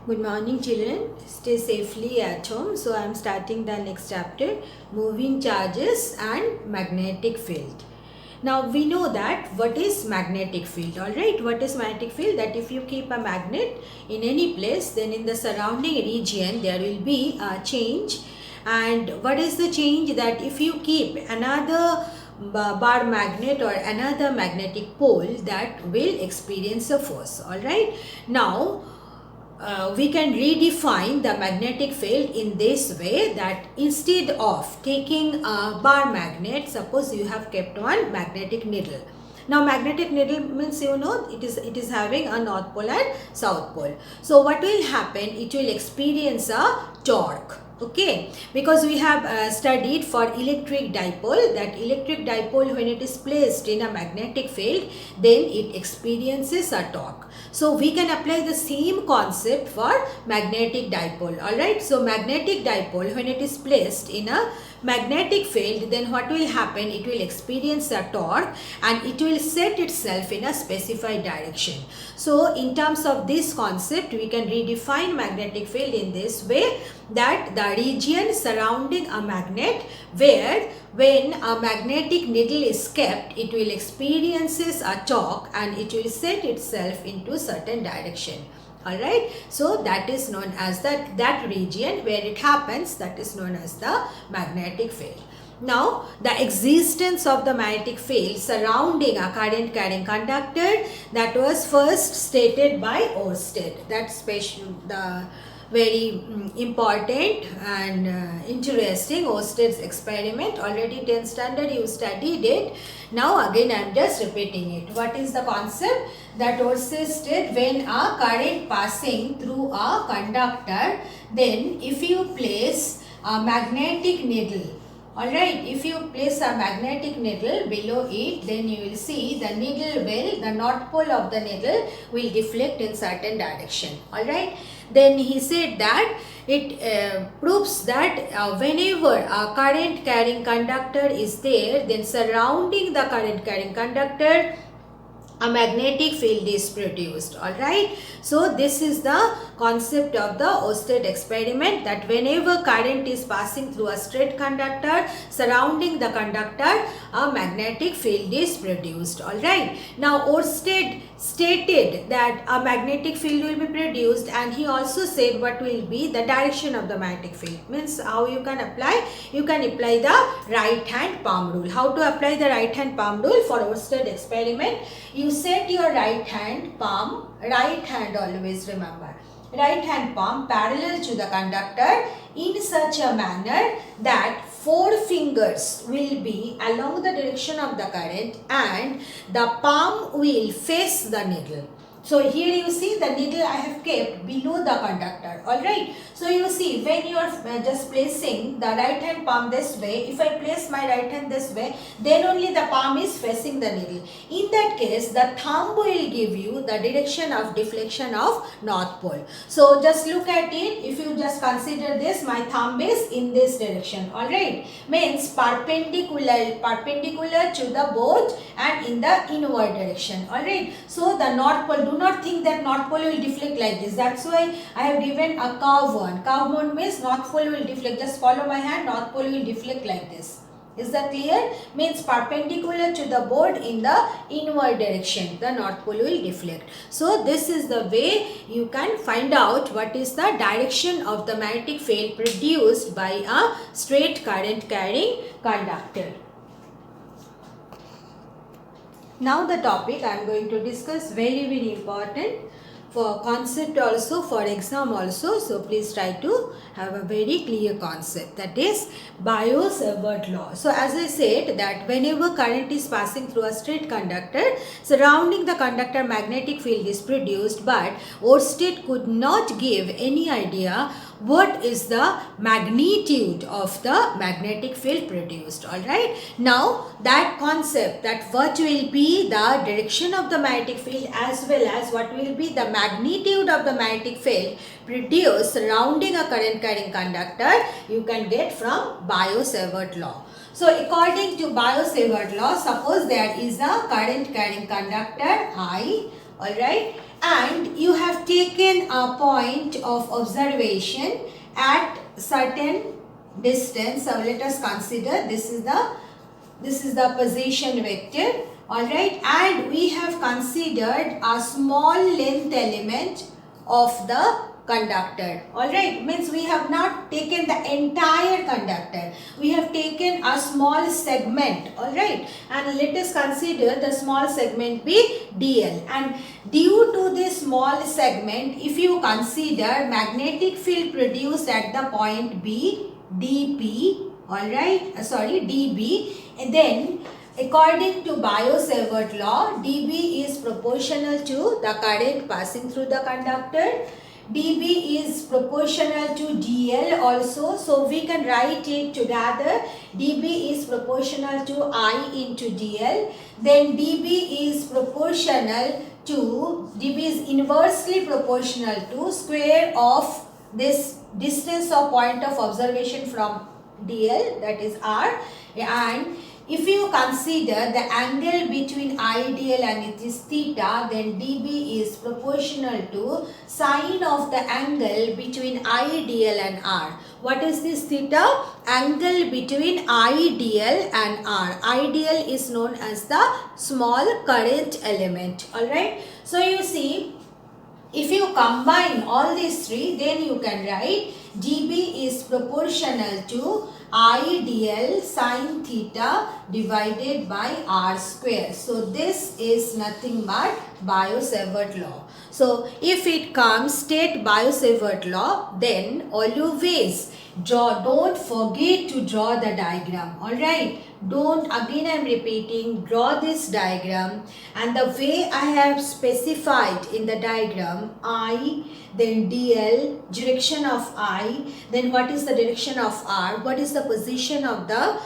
Good morning, children. Stay safely at home. So, I am starting the next chapter, moving charges and magnetic field. Now, we know that what is magnetic field, alright? What is magnetic field? That if you keep a magnet in any place, then in the surrounding region, there will be a change. And what is the change? That if you keep another bar magnet or another magnetic pole, that will experience a force, alright? Now, we can redefine the magnetic field in this way, that instead of taking a bar magnet, suppose you have kept one magnetic needle. Now magnetic needle means, it is having a north pole and south pole. So what will happen? It will experience a torque. Okay, because we have studied for electric dipole, that electric dipole, when it is placed in a magnetic field, then it experiences a torque. So we can apply the same concept for magnetic dipole. Alright, so magnetic dipole, when it is placed in a magnetic field, then what will happen? It will experience a torque and it will set itself in a specified direction. So in terms of this concept, we can redefine magnetic field in this way, that the region surrounding a magnet, where when a magnetic needle is kept, it will experiences a torque and it will set itself into certain direction. Alright, so that is known as that region where it happens, that is known as the magnetic field. Now, the existence of the magnetic field surrounding a current carrying conductor, that was first stated by Ørsted. That's the very important and interesting Ørsted's experiment. Already 10th standard you studied it. Now again I am just repeating it. What is the concept? That Ørsted said, when a current passing through a conductor, then if you place a magnetic needle, alright, if you place a magnetic needle below it, then you will see the the north pole of the needle will deflect in certain direction. Alright, then he said that it proves that whenever a current carrying conductor is there, then surrounding the current carrying conductor, a magnetic field is produced. Alright, so this is the concept of the Ørsted experiment, that whenever current is passing through a straight conductor, surrounding the conductor, a magnetic field is produced. Alright, now Ørsted stated that a magnetic field will be produced, and he also said what will be the direction of the magnetic field. Means how you can apply? You can apply the right hand palm rule. How to apply the right hand palm rule for Ørsted experiment? You set your right hand palm, right hand always remember, right hand palm parallel to the conductor in such a manner that 4 fingers will be along the direction of the current and the palm will face the needle. So here you see the needle I have kept below the conductor. Alright. So you see, when you are just placing the right hand palm this way, if I place my right hand this way, then only the palm is facing the needle. In that case, the thumb will give you the direction of deflection of north pole. So just look at it. If you just consider this, my thumb is in this direction. Alright. Means perpendicular to the both and in the inward direction. Alright. So the north pole, do not think that north pole will deflect like this. That's why I have given a curve one. Curve one means north pole will deflect. Just follow my hand, north pole will deflect like this. Is that clear? Means perpendicular to the board in the inward direction, the north pole will deflect. So this is the way you can find out what is the direction of the magnetic field produced by a straight current carrying conductor. Now the topic I am going to discuss, very important for concept also, for exam also. So please try to have a very clear concept, that is Biot-Savart law. So as I said, that whenever current is passing through a straight conductor, surrounding the conductor magnetic field is produced, but Ørsted could not give any idea what is the magnitude of the magnetic field produced. Alright, now that concept, that what will be the direction of the magnetic field as well as what will be the magnitude of the magnetic field produced surrounding a current carrying conductor, you can get from Biot-Savart law. So according to Biot-Savart law, suppose there is a current carrying conductor I, alright, and you have taken a point of observation at certain distance. So let us consider this is the position vector, all right, and we have considered a small length element of the conductor, all right. Means we have not taken the entire conductor, we have taken a small segment, all right, and let us consider the small segment be dl. And due to this small segment, if you consider magnetic field produced at the point B, dp, all right, db, and then according to Biot-Savart law, dB is proportional to the current passing through the conductor. dB is proportional to dl also, so we can write it together. dB is proportional to I into dl. Then dB is inversely proportional to square of this distance of point of observation from dl, that is r. And if you consider the angle between ideal and it is theta, then dB is proportional to sine of the angle between ideal and r. What is this theta? Angle between ideal and r. Ideal is known as the small current element, alright. So you see, if you combine all these three, then you can write dB is proportional to ideal sine theta divided by r square. So this is nothing but Biot-Savart law. So if it comes state Biot-Savart law, then always don't forget to draw the diagram, alright. Don't, again I am repeating, draw this diagram, and the way I have specified in the diagram, I, then dl, direction of I, then what is the direction of r, what is the position of the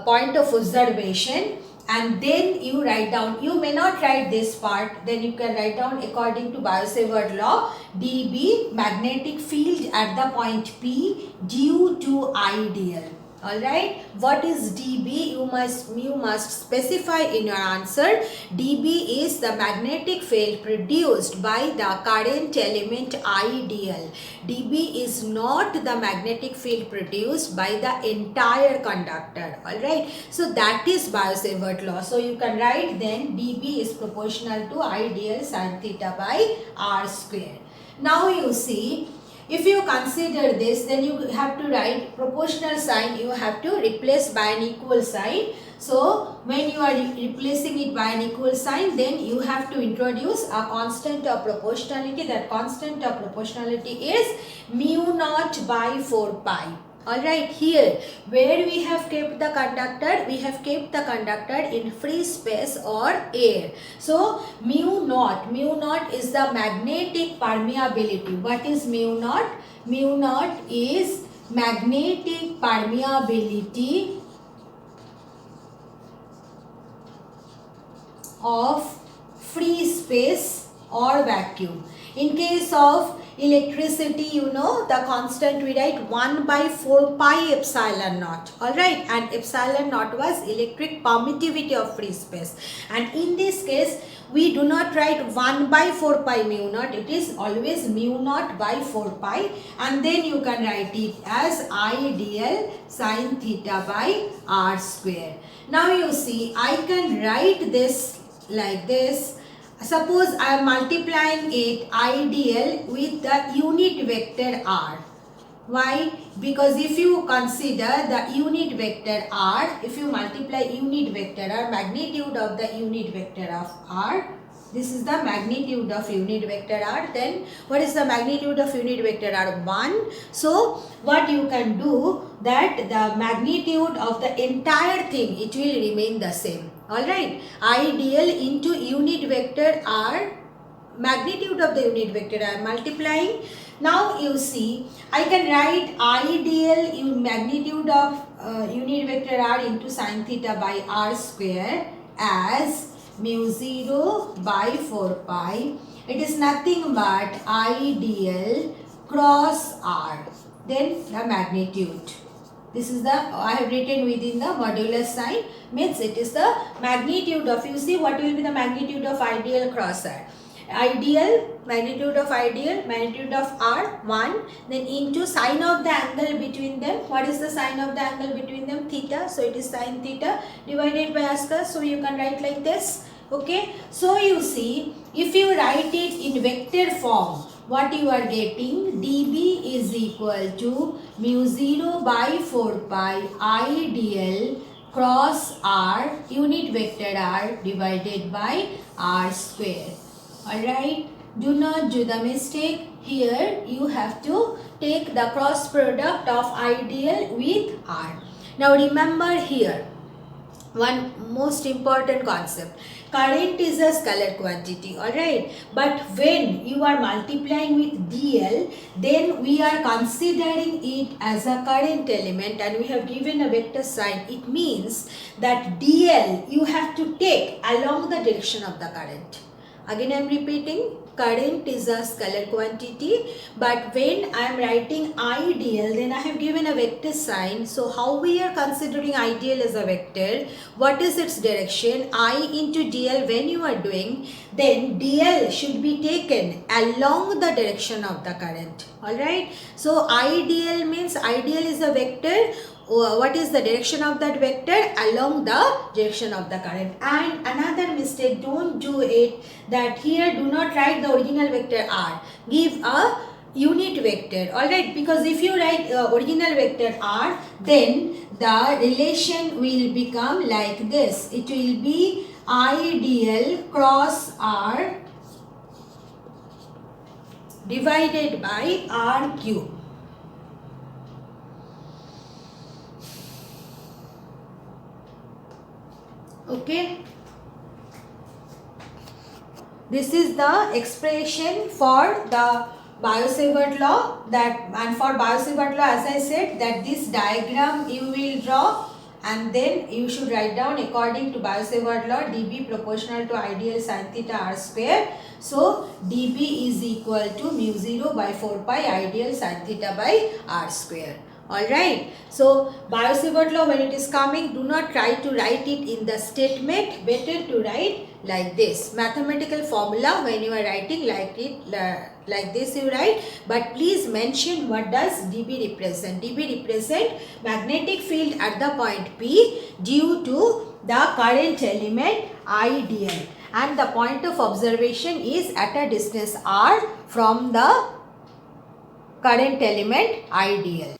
point of observation, and then you write down. You may not write this part, then you can write down according to Biot-Savart law, dB magnetic field at the point P due to ideal. Alright, what is dB? You must specify in your answer. dB is the magnetic field produced by the current element ideal. dB is not the magnetic field produced by the entire conductor. Alright, so that is Biot-Savart law. So you can write then dB is proportional to ideal sine theta by r square. Now you see, if you consider this, then you have to write proportional sign, you have to replace by an equal sign. So when you are replacing it by an equal sign, then you have to introduce a constant of proportionality. That constant of proportionality is mu naught by 4 pi. Alright, here where we have kept the conductor, we have kept the conductor in free space or air. So mu naught is the magnetic permeability. What is mu naught? Mu naught is magnetic permeability of free space or vacuum. In case of electricity, you know the constant we write 1 by 4 pi epsilon naught, alright, and epsilon naught was electric permittivity of free space, and in this case we do not write 1 by 4 pi mu naught, it is always mu naught by 4 pi, and then you can write it as ideal sine theta by r square. Now you see, I can write this like this. Suppose I am multiplying it ideal with the unit vector r. Why? Because if you consider the unit vector r, if you multiply unit vector r, magnitude of the unit vector of r, this is the magnitude of unit vector r, then what is the magnitude of unit vector r? 1. So what you can do, that the magnitude of the entire thing, it will remain the same. Alright, ideal into unit vector r, magnitude of the unit vector r multiplying. Now you see, I can write ideal in magnitude of unit vector r into sine theta by r square as mu 0 by 4 pi. It is nothing but ideal cross r, then the magnitude. This is the, I have written within the modulus sign, means it is the magnitude of, you see what will be the magnitude of ideal cross r. Ideal, magnitude of r 1, then into sine of the angle between them. What is the sine of the angle between them? Theta. So it is sine theta divided by r square. So you can write like this. Okay. So you see, if you write it in vector form, what you are getting, dB is equal to mu 0 by 4 pi I dl cross r unit vector r divided by r square. Alright, do not do the mistake. Here you have to take the cross product of ideal with r. Now remember here one most important concept. Current is a scalar quantity, alright, but when you are multiplying with dl, then we are considering it as a current element and we have given a vector sign. It means that dl you have to take along the direction of the current. Again I am repeating, current is a scalar quantity, but when I am writing ideal, then I have given a vector sign. So how we are considering ideal as a vector? What is its direction? I into dl when you are doing, then dl should be taken along the direction of the current. Alright. So ideal means ideal is a vector. What is the direction of that vector? Along the direction of the current. And another mistake, don't do it, that here do not write the original vector r, give a unit vector, alright, because if you write original vector r, then the relation will become like this. It will be ideal cross r divided by r cube. Okay, this is the expression for the Biot-Savart law, that, and for Biot-Savart law, as I said, that this diagram you will draw and then you should write down according to Biot-Savart law dB proportional to ideal sin theta r square. So dB is equal to mu 0 by 4 pi ideal sin theta by r square. Alright, so Biot-Savart law, when it is coming, do not try to write it in the statement, better to write like this. Mathematical formula, when you are writing like it, like this you write, but please mention what does dB represent. dB represent magnetic field at the point P due to the current element ideal, and the point of observation is at a distance r from the current element ideal.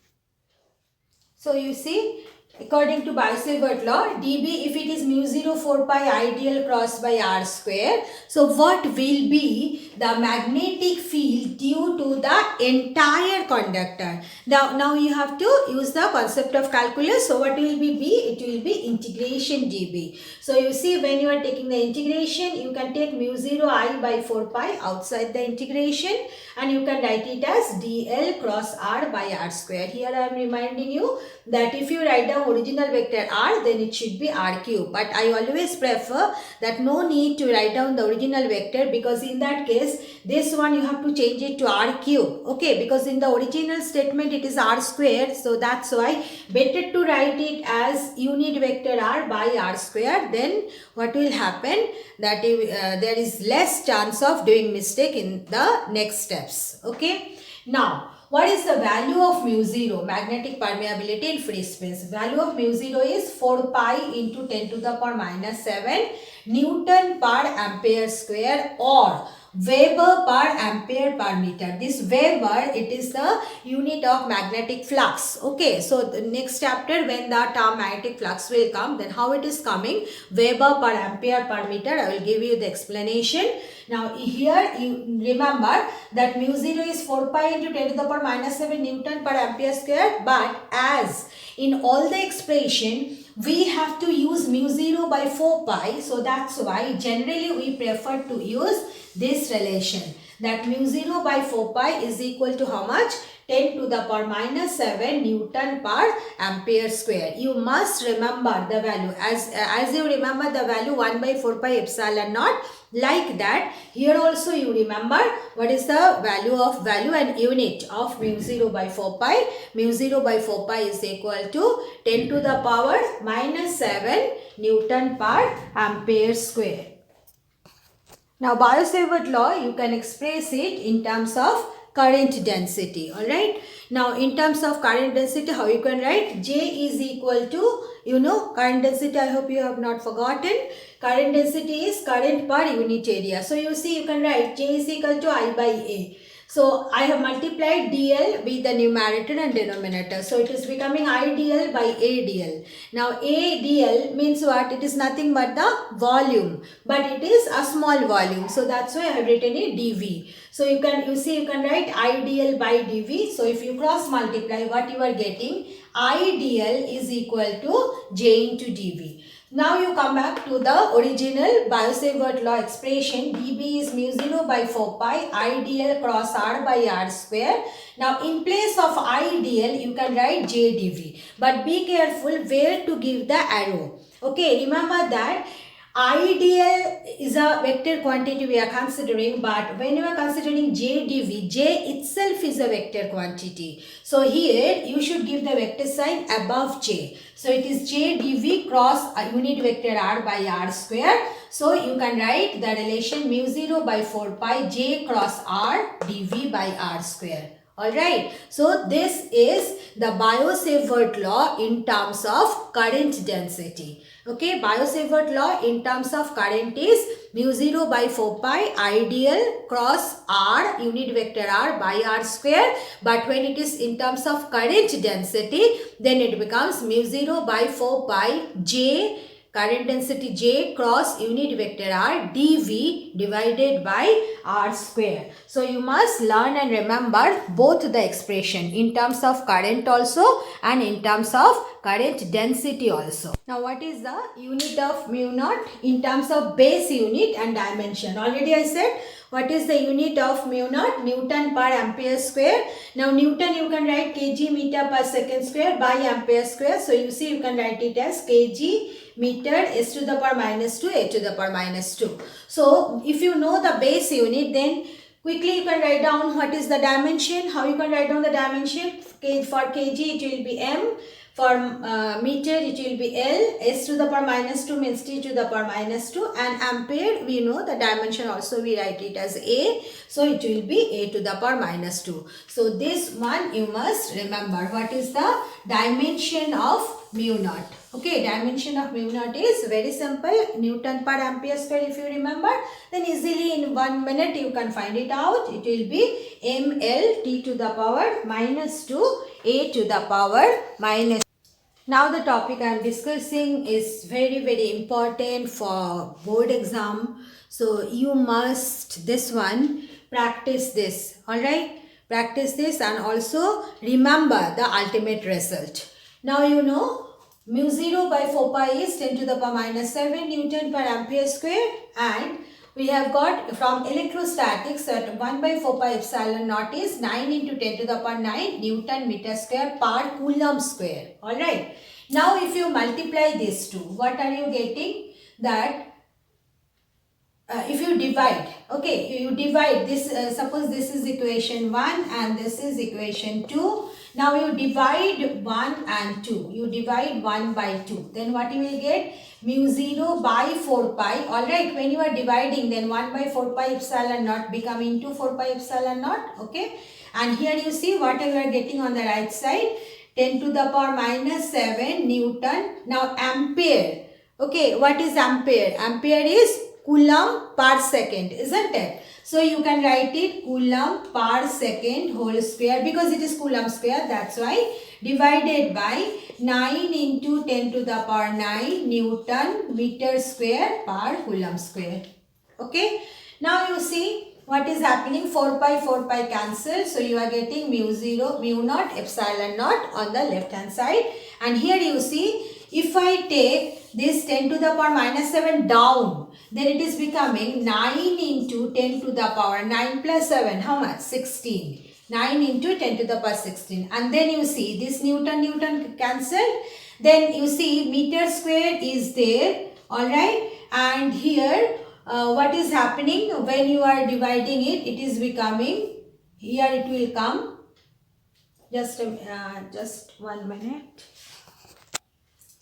So you see, according to Biot-Savart law, dB, if it is mu 0 4 pi ideal cross by r square, so what will be the magnetic field due to the entire conductor? Now you have to use the concept of calculus. So what will be B? It will be integration dB. So you see, when you are taking the integration, you can take mu 0 I by 4 pi outside the integration, and you can write it as dl cross r by r square. Here I am reminding you that if you write down original vector r, then it should be r cube, but I always prefer that no need to write down the original vector, because in that case this one you have to change it to r cube. Okay, because in the original statement it is r square, so that's why better to write it as unit vector r by r square. Then what will happen, that there is less chance of doing mistake in the next steps. Okay, now what is the value of mu 0? Magnetic permeability in free space. Value of mu 0 is 4 pi into 10 to the power minus 7 Newton per ampere square, or Weber per ampere per meter. This Weber, it is the unit of magnetic flux. Okay, so the next chapter, when the term magnetic flux will come, then how it is coming, Weber per ampere per meter, I will give you the explanation. Now here you remember that mu 0 is 4 pi into 10 to the power minus 7 Newton per ampere square, but as in all the expression we have to use mu 0 by 4 pi, so that's why generally we prefer to use this relation, that mu 0 by 4 pi is equal to how much? 10 to the power minus 7 Newton per ampere square. You must remember the value, as you remember the value 1 by 4 pi epsilon naught, like that here also you remember what is the value and unit of mu 0 by 4 pi. Mu 0 by 4 pi is equal to 10 to the power minus 7 Newton per ampere square. Now Biot-Savart law, you can express it in terms of current density. Alright. Now in terms of current density, how you can write? J is equal to, current density, I hope you have not forgotten. Current density is current per unit area. So you see, you can write J is equal to I by A. So I have multiplied dl with the numerator and denominator. So it is becoming IDL by ADL. Now ADL means what? It is nothing but the volume, but it is a small volume. So that's why I have written it dV. So you can write IDL by dV. So if you cross multiply, what you are getting? IDL is equal to J into dV. Now you come back to the original Biot-Savart law expression. dB is mu 0 by 4 pi IDL cross R by R square. Now in place of IDL you can write J dV. But be careful where to give the arrow. Okay, remember that IDL is a vector quantity we are considering, but when you are considering J dV, J itself is a vector quantity. So here you should give the vector sign above J. So it is J dV cross a unit vector R by R square. So you can write the relation mu 0 by 4 pi J cross R dV by R square. Alright, so this is the Biot-Savart law in terms of current density. Okay, Biot-Savart law in terms of current is mu 0 by 4 pi IDL cross R unit vector R by R square. But when it is in terms of current density, then it becomes mu 0 by 4 pi J current density J cross unit vector R dV divided by R square. So you must learn and remember both the expression in terms of current also and in terms of current density also. Now what is the unit of mu naught in terms of base unit and dimension? Already I said what is the unit of mu naught? Newton per ampere square. Now Newton you can write kg meter per second square by ampere square. So you see you can write it as kg meter s to the power minus 2 a to the power minus 2. So if you know the base unit, then quickly you can write down what is the dimension. How you can write down the dimension? For kg it will be m. For meter it will be L, s to the power minus 2 means t to the power minus 2, and ampere we know the dimension also we write it as A, so it will be A to the power minus 2. So this one you must remember, what is the dimension of mu naught. Okay, dimension of mu naught is very simple, Newton per ampere square. If you remember, then easily in 1 minute you can find it out. It will be ml t to the power minus 2 a to the power minus. Now the topic I am discussing is very important for board exam. So you must practice this. Alright, practice this and also remember the ultimate result. Now you know mu 0 by 4 pi is 10 to the power minus 7 Newton per ampere square, and we have got from electrostatics that 1 by 4 pi epsilon naught is 9 into 10 to the power 9 Newton meter square per Coulomb square. Alright. Now if you multiply these two, what are you getting? That if you divide, okay, you divide this, suppose this is equation 1 and this is equation 2. Now you divide 1 and 2. You divide 1 by 2. Then what you will get? Mu 0 by 4 pi. Alright, when you are dividing, then 1 by 4 pi epsilon naught become into 4 pi epsilon naught. Okay. And here you see what you are getting on the right side. 10 to the power minus 7 Newton. Now ampere. Okay, what is ampere? Ampere is Coulomb per second, isn't it? So you can write it Coulomb per second whole square, because it is Coulomb square, that's why, divided by 9 into 10 to the power 9 Newton meter square per Coulomb square. Okay. Now you see what is happening. 4 pi cancel. So you are getting mu 0, mu naught, epsilon naught on the left hand side. And here you see, if I take this 10 to the power minus 7 down, then it is becoming 9 into 10 to the power 9 plus 7. How much? 16. 9 into 10 to the power 16. And then you see this Newton cancelled. Then you see meter square is there. Alright. And here what is happening when you are dividing it? It is becoming, here it will come. Just 1 minute.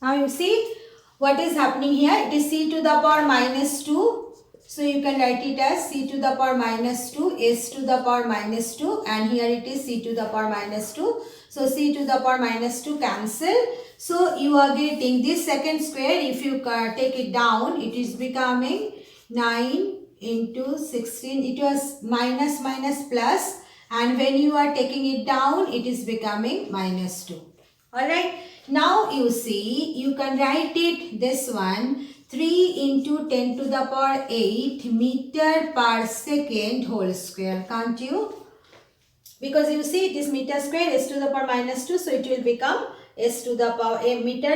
Now you see what is happening here. It is c to the power minus 2. So you can write it as c to the power minus 2, s to the power minus 2, and here it is c to the power minus 2. So c to the power minus 2 cancel. So you are getting this second square. If you take it down, it is becoming 9 into 16. It was minus minus plus, and when you are taking it down, it is becoming minus 2. Alright. Now you see, you can write it this one, 3 into 10 to the power 8 meter per second whole square. Can't you? Because you see it is meter square, s to the power minus 2. So it will become s to the power a meter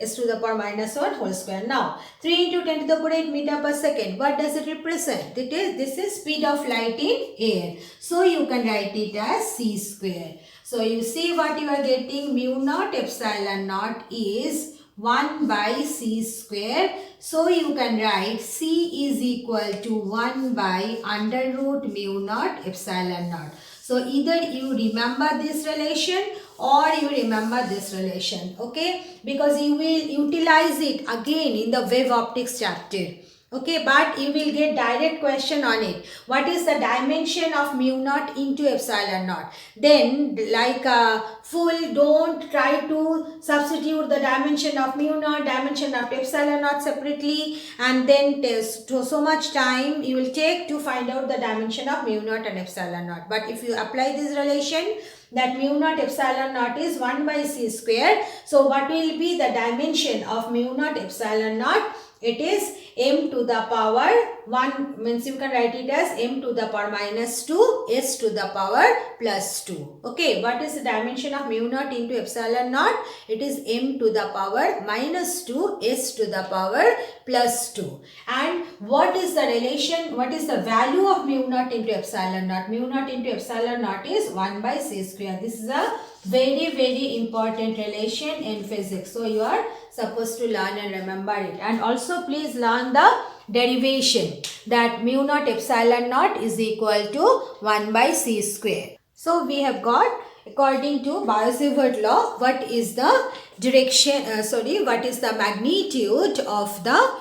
s to the power minus 1 whole square. Now 3 into 10 to the power 8 meter per second. What does it represent? This is speed of light in air. So you can write it as c square. So you see what you are getting, mu naught epsilon naught is 1 by c square. So you can write c is equal to 1 by under root mu naught epsilon naught. So either you remember this relation or you remember this relation, okay? Because you will utilize it again in the wave optics chapter. Okay, but you will get direct question on it. What is the dimension of mu naught into epsilon naught? Then like full, don't try to substitute the dimension of mu naught, dimension of epsilon naught separately, and then so much time you will take to find out the dimension of mu naught and epsilon naught. But if you apply this relation, that mu naught epsilon naught is 1 by c square. So what will be the dimension of mu naught epsilon naught? It is m to the power 1, means you can write it as m to the power minus 2 s to the power plus 2. Okay, what is the dimension of mu naught into epsilon naught? It is m to the power minus 2 s to the power plus 2. And what is the relation, what is the value of mu naught into epsilon naught? Mu naught into epsilon naught is 1 by c square. This is a very important relation in physics. So you are supposed to learn and remember it. And also please learn the derivation, that mu naught epsilon naught is equal to 1 by c square. So we have got, according to Biot-Savart law, what is the direction, what is the magnitude of the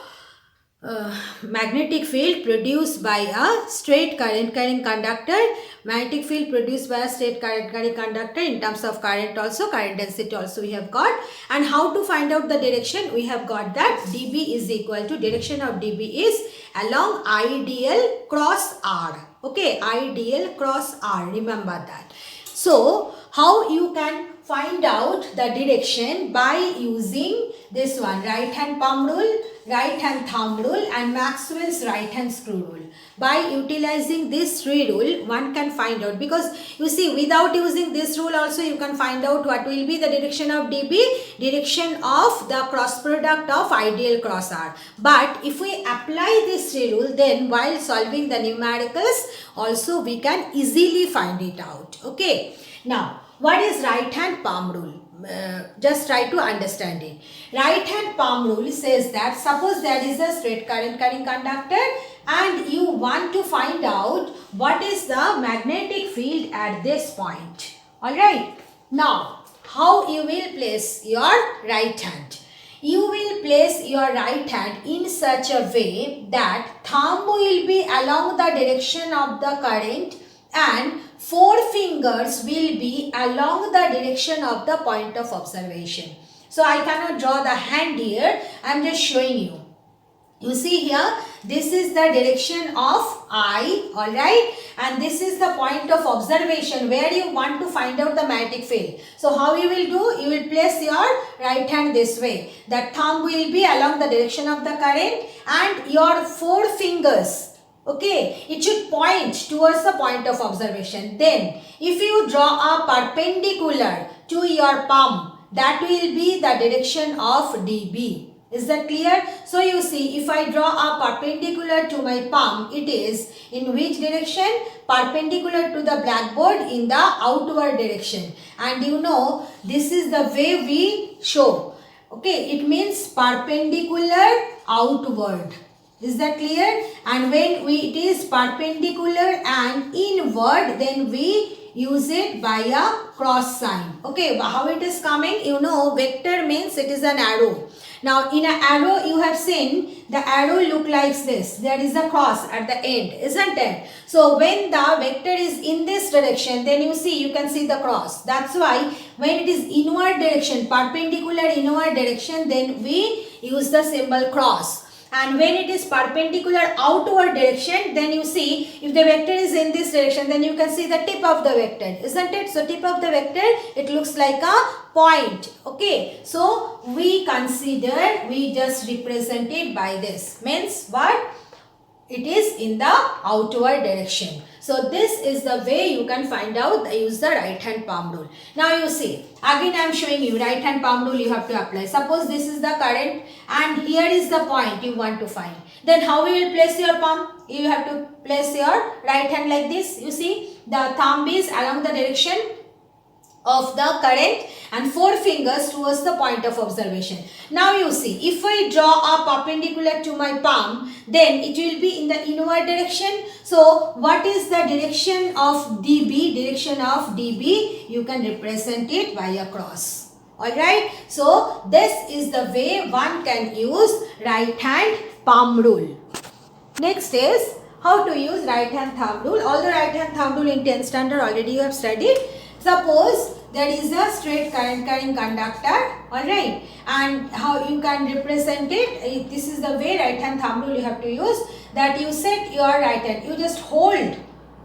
magnetic field produced by a straight current carrying conductor, magnetic field produced by a straight current carrying conductor in terms of current also, current density also we have got. And how to find out the direction? We have got that dB is equal to, direction of dB is along ideal cross R. Okay, ideal cross R, remember that. So how you can find out the direction? By using this one, right hand palm rule, right hand thumb rule, and Maxwell's right hand screw rule. By utilizing this three rule, one can find out, because you see, without using this rule also you can find out what will be the direction of dB, direction of the cross product of ideal cross R. But if we apply this three rule, then while solving the numericals also we can easily find it out. Okay. Now, what is right hand palm rule? Just try to understand it. Right hand palm rule says that, suppose there is a straight current carrying conductor and you want to find out what is the magnetic field at this point. Alright. Now, how you will place your right hand? You will place your right hand in such a way that thumb will be along the direction of the current and four fingers will be along the direction of the point of observation. So I cannot draw the hand here, I am just showing you. You see here, this is the direction of I, alright, and this is the point of observation where you want to find out the magnetic field. So how you will do? You will place your right hand this way. The thumb will be along the direction of the current and your four fingers, okay, it should point towards the point of observation. Then, if you draw a perpendicular to your palm, that will be the direction of dB. Is that clear? So, you see, if I draw a perpendicular to my palm, it is in which direction? Perpendicular to the blackboard, in the outward direction. And you know, this is the way we show. Okay, it means perpendicular outward. Is that clear? And when it is perpendicular and inward, then we use it by a cross sign. Okay, how it is coming? You know, vector means it is an arrow. Now in an arrow you have seen the arrow look like this. There is a cross at the end, isn't it? So when the vector is in this direction, then you can see the cross. That's why when it is inward direction, perpendicular inward direction, then we use the symbol cross. And when it is perpendicular outward direction, then you see if the vector is in this direction, then you can see the tip of the vector, isn't it? So tip of the vector, it looks like a point. Okay, so we just represent it by this. Means what? It is in the outward direction. So this is the way you can find out. Use the right hand palm rule. Now you see, again I am showing you right hand palm rule you have to apply. Suppose this is the current and here is the point you want to find. Then how you will place your palm? You have to place your right hand like this. You see, the thumb is along the direction of the current and 4 fingers towards the point of observation. Now you see, if I draw a perpendicular to my palm, then it will be in the inward direction. So what is the direction of DB? Direction of DB, you can represent it by a cross. Alright, so this is the way one can use right hand palm rule. Next is how to use right hand thumb rule. All the right hand thumb rule in 10th standard already you have studied. Suppose there is a straight current carrying conductor, alright, and how you can represent it. This is the way right hand thumb rule you have to use. That you set your right hand, you just hold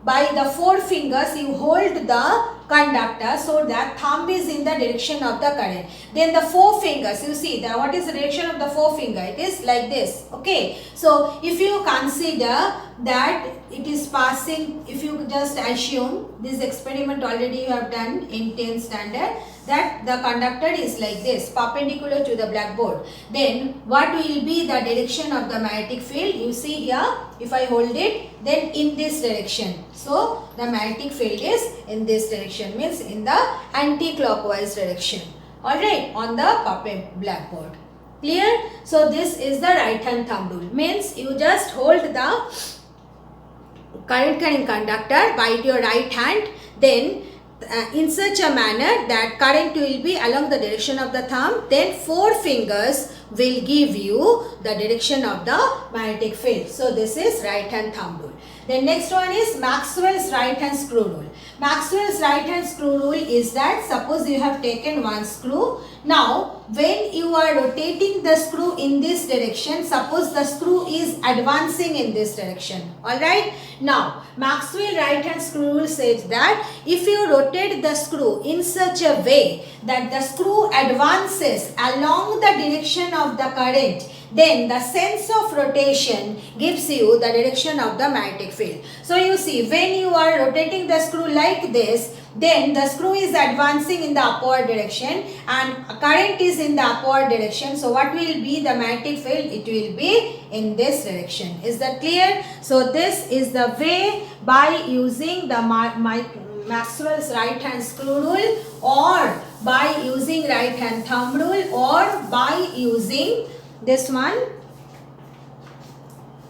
by the 4 fingers, you hold the conductor so that thumb is in the direction of the current. Then the 4 fingers, you see what is the direction of the 4 finger? It is like this. Okay, so if you consider that it is passing, if you just assume this experiment already you have done in 10th standard, that the conductor is like this, perpendicular to the blackboard. Then what will be the direction of the magnetic field? You see here, if I hold it, then in this direction. So the magnetic field is in this direction, means in the anti-clockwise direction. Alright, on the blackboard. Clear? So this is the right hand thumb rule. Means you just hold the current carrying conductor by your right hand, then in such a manner that current will be along the direction of the thumb, then 4 fingers will give you the direction of the magnetic field. So this is right hand thumb rule. Then next one is Maxwell's right hand screw rule. Maxwell's right hand screw rule is that suppose you have taken one screw. Now when you are rotating the screw in this direction, suppose the screw is advancing in this direction. Alright. Now Maxwell right hand screw rule says that if you rotate the screw in such a way that the screw advances along the direction of the current, then the sense of rotation gives you the direction of the magnetic field. So you see, when you are rotating the screw like this, then the screw is advancing in the upward direction and current is in the upward direction. So what will be the magnetic field? It will be in this direction. Is that clear? So this is the way by using the Maxwell's right hand screw rule, or by using right hand thumb rule, or by using this one,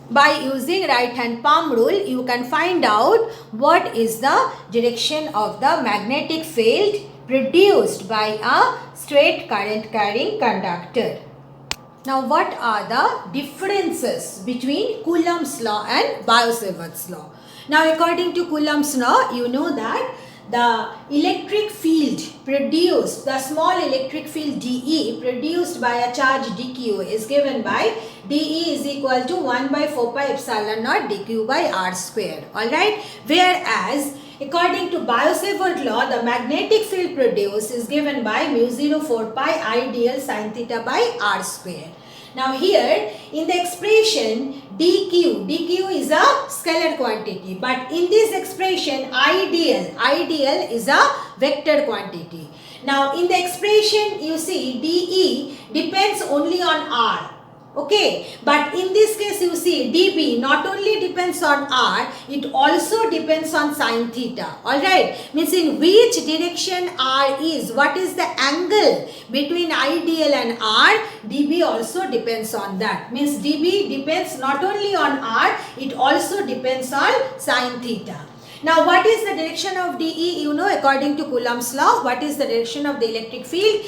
by using right hand palm rule, you can find out what is the direction of the magnetic field produced by a straight current carrying conductor. Now what are the differences between Coulomb's law and Biot-Savart's law? Now according to Coulomb's law, you know that the electric field produced, the small electric field dE produced by a charge dq is given by dE is equal to 1 by 4 pi epsilon naught dq by r square. Alright. Whereas according to Biot-Savart law, the magnetic field produced is given by mu 0 4 pi I dl sin theta by r square. Now here in the expression dq is a scalar quantity, but in this expression idl is a vector quantity. Now in the expression you see dE depends only on r. Okay, but in this case you see dB not only depends on r, it also depends on sin theta. Alright, means in which direction r is, what is the angle between IDL and r, dB also depends on that. Means dB depends not only on r, it also depends on sin theta. Now, what is the direction of DE? You know, according to Coulomb's law, what is the direction of the electric field?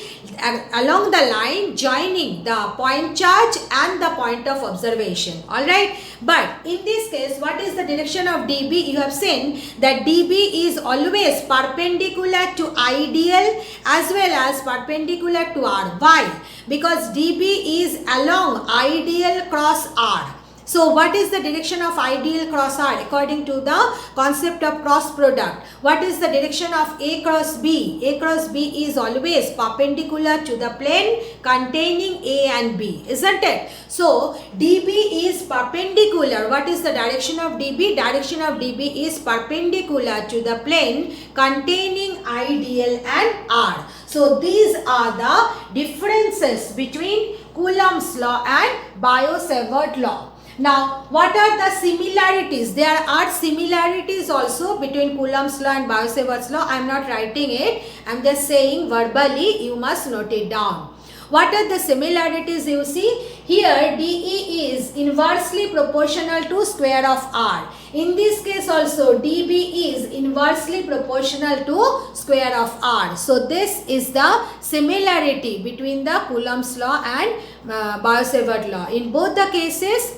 Along the line joining the point charge and the point of observation. Alright. But in this case, what is the direction of DB? You have seen that DB is always perpendicular to ideal as well as perpendicular to R. Why? Because DB is along ideal cross R. So what is the direction of ideal cross R according to the concept of cross product? What is the direction of A cross B? A cross B is always perpendicular to the plane containing A and B, isn't it? So DB is perpendicular. What is the direction of DB? Direction of DB is perpendicular to the plane containing ideal and R. So these are the differences between Coulomb's law and Biot-Savart law. Now, what are the similarities? There are similarities also between Coulomb's law and Biot-Savart's law. I am not writing it. I am just saying verbally, you must note it down. What are the similarities you see? Here, DE is inversely proportional to square of R. In this case also, DB is inversely proportional to square of R. So, this is the similarity between the Coulomb's law and Biot-Savart law. In both the cases,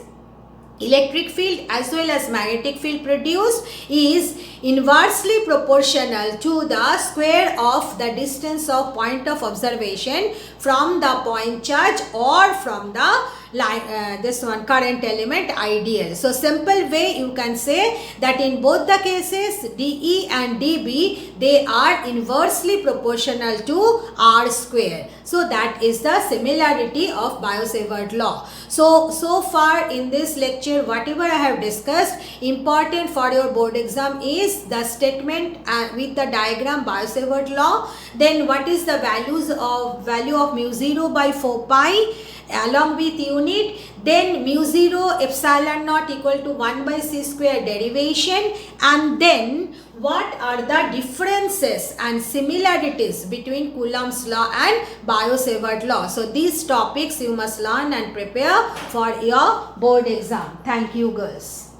electric field as well as magnetic field produced is inversely proportional to the square of the distance of point of observation from the point charge or from the this one current element ideal. So simple way you can say that in both the cases DE and DB, they are inversely proportional to R square. So that is the similarity of Biot-Savart law. So far in this lecture, whatever I have discussed, important for your board exam is the statement with the diagram Biot-Savart law. Then what is the value of mu 0 by 4 pi along with unit, then mu 0 epsilon naught equal to 1 by c square derivation, and then what are the differences and similarities between Coulomb's law and Biot-Savart law. So these topics you must learn and prepare for your board exam. Thank you girls.